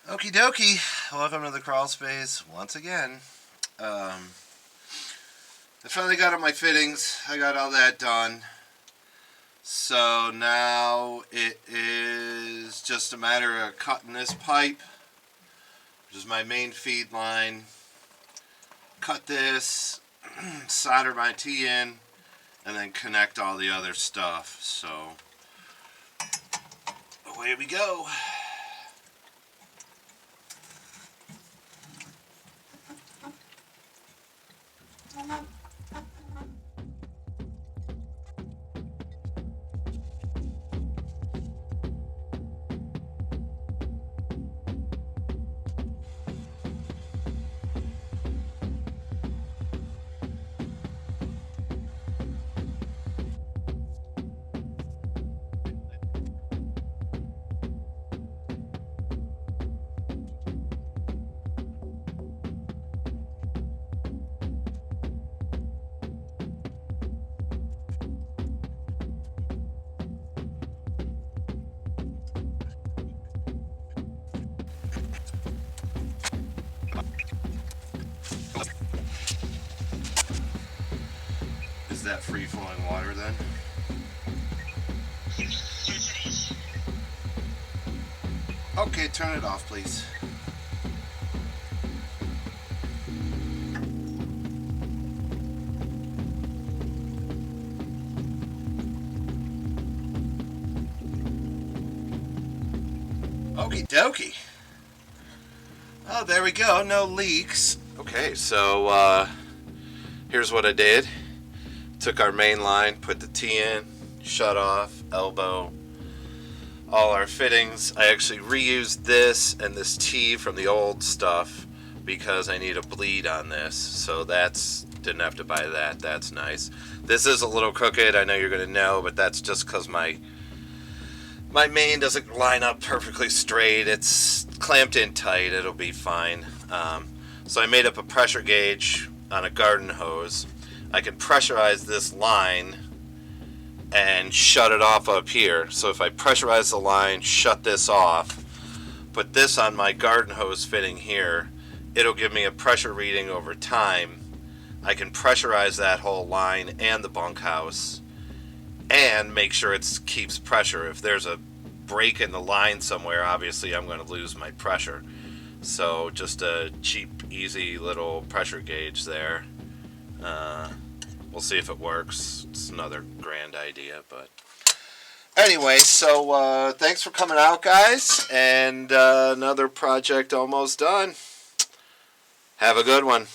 Okie dokie. Welcome to the crawl space once again. I finally got all my fittings. I got all that done. So now it is just a matter of cutting this pipe, which is my main feed line. Cut this, solder my T in, and then connect all the other stuff. So away we go. Is that free flowing water then? Okay, turn it off, please. Okie dokie. Oh, there we go. No leaks. Okay, so here's what I did. Took our main line, put the T in, shut off, elbow, all our fittings. I actually reused this and this T from the old stuff because I need a bleed on this. So didn't have to buy that. That's nice. This is a little crooked. I know you're going to know, but that's just because my main doesn't line up perfectly straight. It's clamped in tight. It'll be fine. So I made up a pressure gauge on a garden hose. I can pressurize this line and shut it off up here. So if I pressurize the line, shut this off, put this on my garden hose fitting here, it'll give me a pressure reading over time. I can pressurize that whole line and the bunkhouse and make sure it keeps pressure. If there's a break in the line somewhere, obviously I'm going to lose my pressure. So just a cheap, easy little pressure gauge there. We'll see if it works. It's another grand idea, but anyway, so thanks for coming out, guys, and another project almost done. Have a good one.